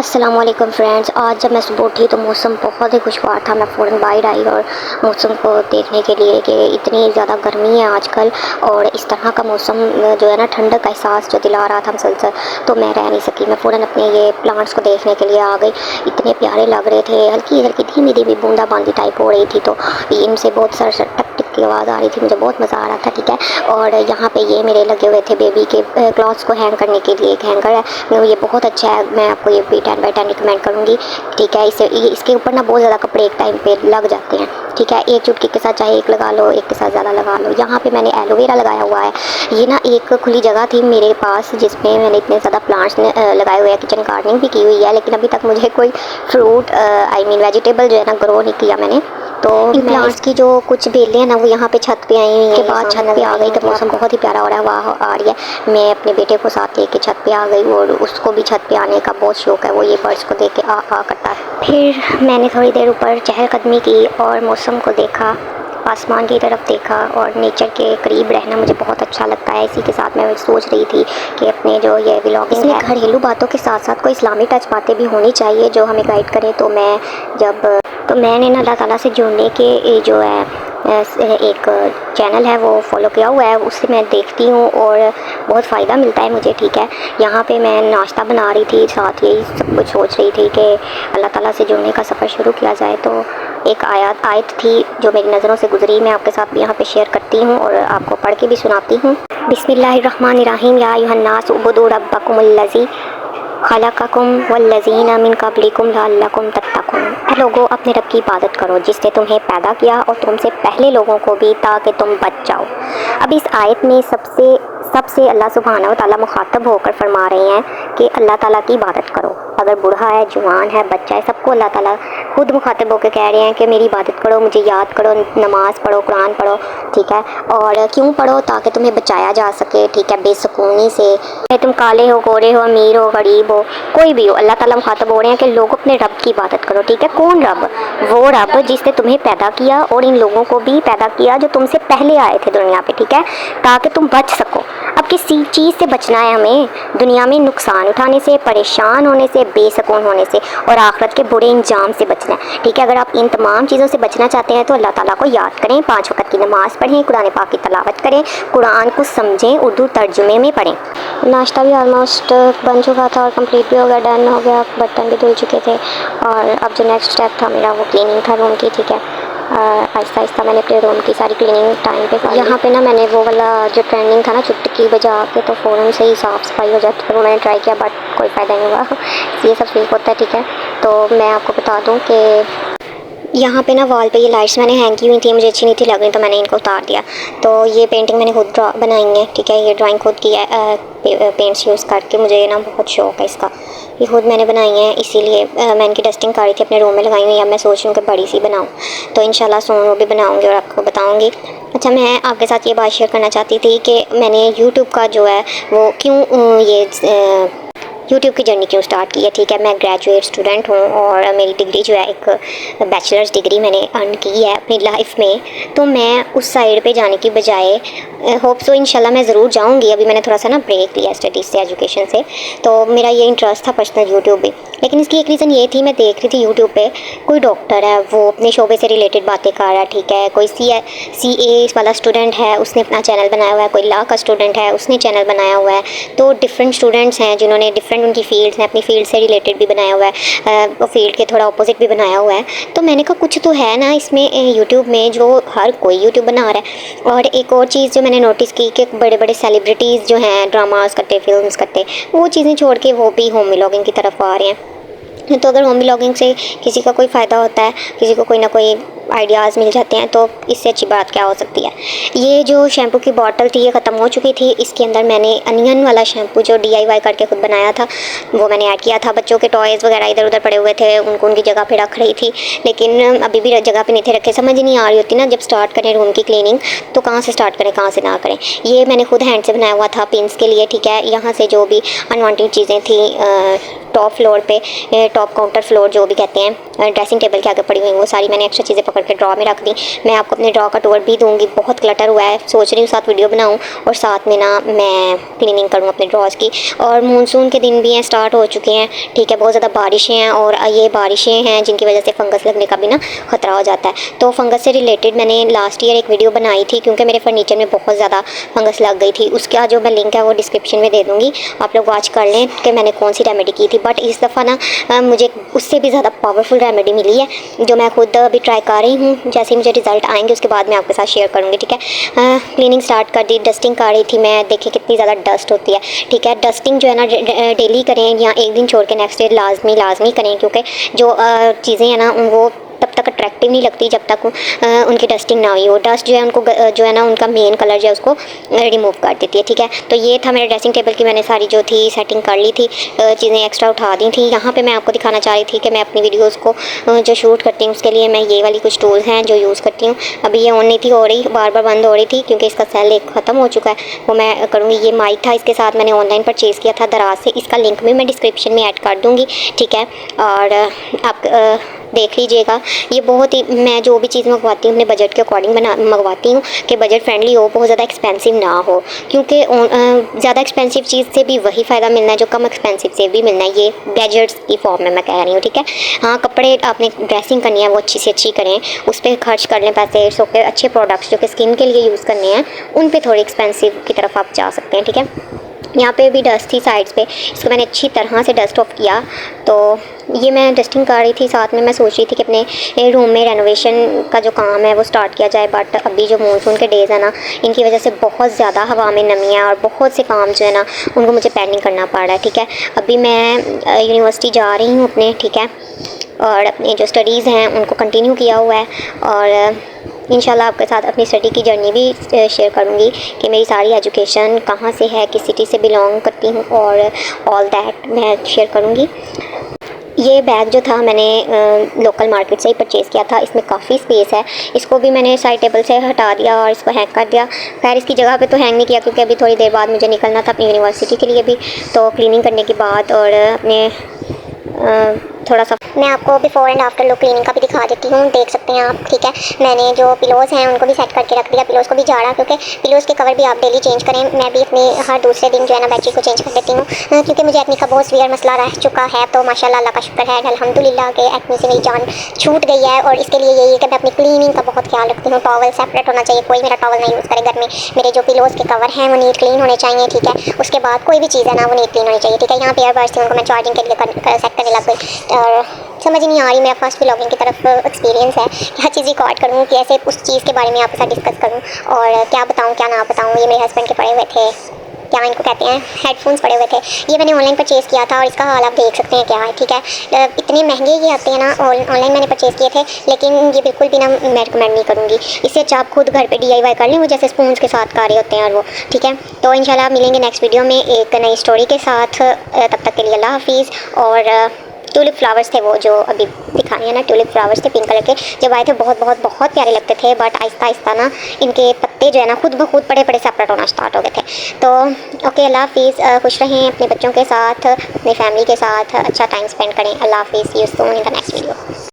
अस्सलाम वालेकुम फ्रेंड्स। आज जब मैं सुबह उठी तो मौसम बहुत ही खुशगवार था। मैं फ़ौरन बाहर आई और मौसम को देखने के लिए कि इतनी ज़्यादा गर्मी है आजकल, और इस तरह का मौसम जो है ना, ठंडक का एहसास जो दिला रहा था मुसलसल, तो मैं रह नहीं सकी। मैं फ़ौरन अपने ये प्लांट्स को देखने के लिए आ गई। इतने प्यारे लग रहे थे, हल्की हल्की धीमी धीमी बूंदाबांदी टाइप हो रही थी, तो इनसे बहुत सर टक टक की आवाज़ आ रही थी। मुझे बहुत मज़ा आ रहा था, ठीक है। और यहाँ पे ये मेरे लगे हुए थे बेबी के क्लॉथ्स को हैंग करने के लिए एक हैंगर है, ये बहुत अच्छा है। मैं आपको ये भी 10 बाई 10 रिकमेंड करूँगी, ठीक है। इसके ऊपर ना बहुत ज़्यादा कपड़े एक टाइम पे लग जाते हैं, ठीक है। एक चुटकी के साथ चाहे एक लगा लो, एक के साथ ज़्यादा लगा लो। यहाँ पे मैंने एलोवेरा लगाया हुआ है। ये ना एक खुली जगह थी मेरे पास जिसमें मैंने इतने ज़्यादा प्लांट्स लगाए हुए हैं। किचन गार्डनिंग भी की हुई है, लेकिन अभी तक मुझे कोई फ्रूट वेजिटेबल जो है ना ग्रो नहीं किया मैंने। तो इन प्लांट्स की जो कुछ बेलें हैं ना, वो यहाँ पे छत पे आई हुई हैं। के बाद छत पे आ गई तो मौसम बहुत ही प्यारा हो रहा है, वाह आ रही है। मैं अपने बेटे को साथ लेके छत पे आ गई, और उसको भी छत पे आने का बहुत शौक है। वो ये बर्ड्स को देख के आ करता है। फिर मैंने थोड़ी देर ऊपर चहलकदमी की और मौसम को देखा, आसमान की तरफ देखा, और नेचर के करीब रहना मुझे बहुत अच्छा लगता है। इसी के साथ मैं सोच रही थी कि अपने जो ये व्लॉगिंग है, घरेलू बातों के साथ साथ कोई इस्लामी टच बातें भी होनी चाहिए जो हमें गाइड करें। तो मैंने ना अल्लाह ताला से जुड़ने के जो है एक चैनल है वो फॉलो किया हुआ है, उससे मैं देखती हूँ और बहुत फ़ायदा मिलता है मुझे, ठीक है। यहाँ पे मैं नाश्ता बना रही थी, साथ यही सब कुछ सोच रही थी कि अल्लाह ताला से जुड़ने का सफ़र शुरू किया जाए। तो एक आयत थी जो मेरी नज़रों से गुजरी, मैं आपके साथ यहाँ पे शेयर करती हूँ और आपको पढ़ के भी सुनाती हूँ। बिस्मिल्लाहिर्रहमानिर्रहीम। या अय्युहन्नास उअ्बुदू रब्बकुमुल्लज़ी खलक़कुम वल्लज़ीना मिन क़ब्लिकुम लअल्लकुम तत्तक़ून। लोगों, अपने रब की इबादत करो जिसने तुम्हें पैदा किया और तुमसे पहले लोगों को भी, ताकि तुम बच जाओ। अब इस आयत में सबसे अल्लाह सुब्हानहू व तआला मुखातब होकर फरमा रहे हैं कि अल्लाह ताला की इबादत करो। अगर बूढ़ा है, जवान है, बच्चा है, सबको अल्लाह ताला खुद मुखातब होकर कह रहे हैं कि मेरी इबादत करो, मुझे याद करो, नमाज़ पढ़ो, कुरान पढ़ो, ठीक है। और क्यों पढ़ो? ताकि तुम्हें बचाया जा सके, ठीक है, बेसुकूनी से। तुम काले हो, गोरे हो, अमीर हो, गरीब हो, कोई भी हो, अल्लाह ताला मुखातब हो रहे हैं कि लोग अपने रब की इबादत करो, ठीक है। कौन रब? वो रब जिसने तुम्हें पैदा किया और इन लोगों को भी पैदा किया जो तुमसे पहले आए थे दुनिया पे, ठीक है, ताकि तुम बच सको। अब किसी चीज़ से बचना है हमें, दुनिया में नुकसान उठाने से, परेशान होने से, बेसुकून होने से, और आखिरत के बुरे इंजाम से बचना है, ठीक है। अगर आप इन तमाम चीज़ों से बचना चाहते हैं तो अल्लाह ताला को याद करें, 5 वक़्त की नमाज़ पढ़ें, कुरान पाक की तलावत करें, कुरान को समझें, उर्दू तर्जुमे में पढ़ें। नाश्ता भी ऑलमोस्ट बन चुका था और कंप्लीट भी हो गया, डन हो गया, बर्तन भी धुल चुके थे। और अब जो नेक्स्ट स्टेप था मेरा वो क्लीनिंग था रूम की, ठीक है। आहिस्ता आहिस्ता मैंने अपने रूम की सारी क्लीनिंग टाइम पे की। यहाँ पे ना मैंने वो वाला जो ट्रेंडिंग था ना, चुटकी बजा के तो फ़ौरन से ही साफ़ सफाई हो जाती है, वो मैंने ट्राई किया बट कोई फ़ायदा नहीं हुआ। ये सब ठीक होता है, ठीक है। तो मैं आपको बता दूँ कि यहाँ पे ना वॉल पे ये लाइट्स मैंने हैंग की हुई थी, मुझे अच्छी नहीं थी लग रही, तो मैंने इनको उतार दिया। तो ये पेंटिंग मैंने खुद बनाई है, ठीक है। ये ड्राइंग खुद की है, पेंट्स यूज़ करके। मुझे ना बहुत शौक है इसका, ये खुद मैंने बनाई है, इसीलिए मैं इनकी डस्टिंग कर रही थी, अपने रूम में लगाई हुई। अब मैं सोच रही हूँ कि बड़ी सी बनाऊँ, तो इंशाल्लाह सोन वो भी बनाऊँगी और आपको बताऊँगी। अच्छा, मैं आपके साथ ये बात शेयर करना चाहती थी कि मैंने यूट्यूब का जो है वो क्यों यूट्यूब की जर्नी क्यों स्टार्ट की है, ठीक है। मैं ग्रेजुएट स्टूडेंट हूँ और मेरी डिग्री जो है एक बैचलर्स डिग्री मैंने अर्न की है अपनी लाइफ में। तो मैं उस साइड पे जाने की बजाय होप सो इंशाल्लाह मैं ज़रूर जाऊँगी। अभी मैंने थोड़ा सा ना ब्रेक लिया स्टडीज़ से, एजुकेशन से, तो मेरा ये इंटरेस्ट था पर्सनल यूट्यूब में। लेकिन इसकी एक रीज़न ये थी, मैं देख रही थी यूट्यूब पे कोई डॉक्टर है, वो अपने शोबे से रिलेटेड बातें कर रहा है, ठीक है। कोई CA वाला स्टूडेंट है, उसने अपना चैनल बनाया हुआ है। कोई लॉ का स्टूडेंट है, उसने चैनल बनाया हुआ है। तो डिफरेंट स्टूडेंट्स हैं जिन्होंने डिफरेंट उनकी फील्ड्स हैं, अपनी फील्ड से रिलेटेड भी बनाया हुआ है, वो फील्ड के थोड़ा अपोजिट भी बनाया हुआ है। तो मैंने कहा कुछ तो है ना इसमें यूट्यूब में जो हर कोई यूट्यूब बना रहा है। और एक और चीज़ जो मैंने नोटिस की कि बड़े बड़े सेलिब्रिटीज़ जो हैं, ड्रामास करते, फिल्म्स करते, वो चीज़ें छोड़ के वो भी होम व्लॉगिंग की तरफ आ रहे हैं। तो अगर होम व्लॉगिंग से किसी का कोई फ़ायदा होता है, किसी को कोई ना कोई आइडियाज़ मिल जाते हैं, तो इससे अच्छी बात क्या हो सकती है। ये जो शैम्पू की बॉटल थी ये ख़त्म हो चुकी थी। इसके अंदर मैंने अनियन वाला शैम्पू जो DIY करके खुद बनाया था वो मैंने ऐड किया था। बच्चों के टॉयज़ वगैरह इधर उधर पड़े हुए थे, उनको उनकी जगह पे रख रही थी, लेकिन अभी भी जगह पे नहीं थे रखे। समझ नहीं आ रही होती ना जब स्टार्ट करें रूम की क्लीनिंग, तो कहाँ से स्टार्ट करें, कहाँ से ना करें। ये मैंने खुद हैंड से बनाया हुआ था पिन्स के लिए, ठीक है। यहाँ से जो भी अनवांटेड चीज़ें थी टॉप फ्लोर पे, टॉप काउंटर फ्लोर जो भी कहते हैं, ड्रेसिंग टेबल के आगे पड़ी हुई वो सारी मैंने एक्स्ट्रा चीज़ें पकड़ के ड्रॉ में रख दी। मैं आपको अपने ड्रॉ का टूर भी दूँगी, बहुत क्लटर हुआ है, सोच रही हूँ साथ वीडियो बनाऊँ और साथ में ना मैं क्लीनिंग करूँ अपने ड्रॉज की। और मानसून के दिन भी हैं, स्टार्ट हो चुके हैं, ठीक है, बहुत ज़्यादा बारिशें हैं और ये बारिशें हैं जिनकी वजह से फंगस लगने का भी ना खतरा हो जाता है। तो फंगस से रिलेटेड मैंने लास्ट ईयर एक वीडियो बनाई थी क्योंकि मेरे फर्नीचर में बहुत ज़्यादा फंगस लग गई थी। उसका जो मैं लिंक है वो डिस्क्रिप्शन में दे दूँगी, आप लोग वॉच कर लें कि मैंने कौन सी रेमेडी की थी। बट इस दफ़ा ना मुझे उससे भी ज़्यादा पावरफुल रेमेडी मिली है जो मैं खुद अभी ट्राई कर रही हूँ। जैसे मुझे रिजल्ट आएंगे उसके बाद मैं आपके साथ शेयर करूँगी, ठीक है। क्लीनिंग स्टार्ट कर दी, डस्टिंग कर रही थी मैं, देखिए कितनी ज़्यादा डस्ट होती है, ठीक है। डस्टिंग जो है ना डेली करें या एक दिन छोड़ के नेक्स्ट डे लाजमी करें, क्योंकि जो चीज़ें हैं ना वो तब तक अट्रैक्टिव नहीं लगती जब तक उनकी डस्टिंग ना हुई हो। डस्ट जो है उनको जो है ना उनका मेन कलर जो है उसको रिमूव कर देती है, ठीक है। तो ये था मेरे ड्रेसिंग टेबल की, मैंने सारी जो थी सेटिंग कर ली थी, चीज़ें एक्स्ट्रा उठा दी थी। यहाँ पे मैं आपको दिखाना चाह रही थी कि मैं अपनी वीडियोज़ को जो शूट करती हूँ उसके लिए मैं ये वाली कुछ टूल्स हैं जो यूज़ करती हूँ। अभी ये ऑन नहीं थी हो रही, बार बार बंद हो रही थी क्योंकि इसका सेल एक ख़त्म हो चुका है, वो मैं करूँगी। ये माइक था, इसके साथ मैंने ऑनलाइन परचेज़ किया था दराज से, इसका लिंक भी मैं डिस्क्रिप्शन में ऐड कर दूँगी, ठीक है। और आप देख लीजिएगा। ये बहुत ही, मैं जो भी चीज़ मंगवाती हूँ अपने बजट के अकॉर्डिंग मंगवाती हूँ कि बजट फ्रेंडली हो, बहुत ज़्यादा एक्सपेंसिव ना हो, क्योंकि ज़्यादा एक्सपेंसिव चीज़ से भी वही फ़ायदा मिलना है जो कम एक्सपेंसिव से भी मिलना है। ये गैजेट्स की फॉर्म में मैं कह रही हूँ, ठीक है। हाँ, कपड़े आपने ड्रेसिंग करनी है वो अच्छी से अच्छी करें, उस पर खर्च कर लें पैसे। सो के अच्छे प्रोडक्ट्स जो कि स्किन के लिए यूज़ करने हैं उन पर थोड़ी एक्सपेंसिव की तरफ आप जा सकते हैं, ठीक है। यहाँ पे भी डस्ट थी साइड्स पे, इसको मैंने अच्छी तरह से डस्ट ऑफ किया। तो ये मैं डस्टिंग कर रही थी, साथ में मैं सोच रही थी कि अपने रूम में रेनोवेशन का जो काम है वो स्टार्ट किया जाए। बट अभी जो मानसून के डेज़ है ना, इनकी वजह से बहुत ज़्यादा हवा में नमी है और बहुत से काम जो है ना उनको मुझे पेंडिंग करना पड़ रहा है, ठीक है। अभी मैं यूनिवर्सिटी जा रही हूँ अपने, ठीक है, और अपने जो स्टडीज़ हैं उनको कंटिन्यू किया हुआ है और इंशाल्लाह आपके साथ अपनी स्टडी की जर्नी भी शेयर करूँगी कि मेरी सारी एजुकेशन कहाँ से है, किस सिटी से बिलोंग करती हूँ और ऑल दैट मैं शेयर करूँगी। ये बैग जो था मैंने लोकल मार्केट से ही परचेज़ किया था, इसमें काफ़ी स्पेस है। इसको भी मैंने साइड टेबल से हटा दिया और इसको हैंग कर दिया। खैर इसकी जगह पे तो हैंग नहीं किया क्योंकि अभी थोड़ी देर बाद मुझे निकलना था अपनी यूनिवर्सिटी के लिए भी। तो क्लीनिंग करने के बाद और अपने थोड़ा सा मैं आपको before and after look cleaning का भी दिखा देती हूँ, देख सकते हैं आप, ठीक है। मैंने जो पिलोज़ हैं उनको भी सेट करके रख दिया, पिलोज़ को भी झाड़ा, क्योंकि पिलोज़ के कवर भी आप डेली चेंज करें। मैं भी अपनी हर दूसरे दिन जो है ना बेडशीट को चेंज कर देती हूँ क्योंकि मुझे एक्ने का बहुत सीवियर मसला रह चुका है। तो माशाल्लाह अल्लाह का शुक्र है अल्हम्दुलिल्लाह के एक्ने से मेरी जान छूट गई है। और इसके लिए यही है कि मैं अपनी क्लीनिंग का बहुत ख्याल रखती हूँ। टॉवल सेपरेट होना चाहिए, कोई मेरा टॉवल नहीं यूज़ करे घर में। मेरे जो पिलोज़ के कवर हैं वो नीट क्लीन होने चाहिए, ठीक है। उसके बाद कोई भी चीज़ है ना वो नीट क्लीन होनी चाहिए, ठीक है। यहाँ पे एयरबड्स थी, उनको मैं चार्जिंग के लिए सेट करने लग गई और समझ नहीं आ रही, मेरा फर्स्ट व्लॉगिंग की तरफ एक्सपीरियंस है, क्या चीज़ रिकॉर्ड करूँ, कैसे उस चीज़ के बारे में आपके साथ डिस्कस करूँ और क्या बताऊँ क्या ना बताऊँ। ये मेरे हस्बैंड के पड़े हुए थे, क्या इनको कहते हैं, हेडफोन्स पड़े हुए थे। ये मैंने ऑनलाइन परचेज़ किया था और इसका हाल आप देख सकते हैं क्या है, ठीक है। इतने महंगे ये आते हैं ना, ऑनलाइन मैंने परचेज़ किए थे, लेकिन ये बिल्कुल भी ना मैं रिकमेंड नहीं करूँगी। इससे अच्छा आप खुद घर पे DIY कर लें, वो जैसे स्पून्स के साथ कर रहे होते हैं और वो, ठीक है। तो इंशाल्लाह मिलेंगे नेक्स्ट वीडियो में एक नई स्टोरी के साथ। तब तक के लिए अल्लाह हाफिज़। और ट्यूलिप फ्लावर्स थे वो जो अभी दिखाए हैं ना, ट्यूलिप फ्लावर्स थे पिंक कलर के, जब आए थे बहुत बहुत बहुत प्यारे लगते थे। बट आहिस्ता आहिस्ता ना इनके पत्ते जो है ना खुद ब खुद बड़े बड़े सेपरेट होना स्टार्ट हो गए थे। तो ओके, अल्लाह हाफिज़। खुश रहें अपने बच्चों के साथ, अपनी फैमिली के साथ, अच्छा टाइम स्पेंड करें। अल्लाह हाफिज़। See you soon in the next video.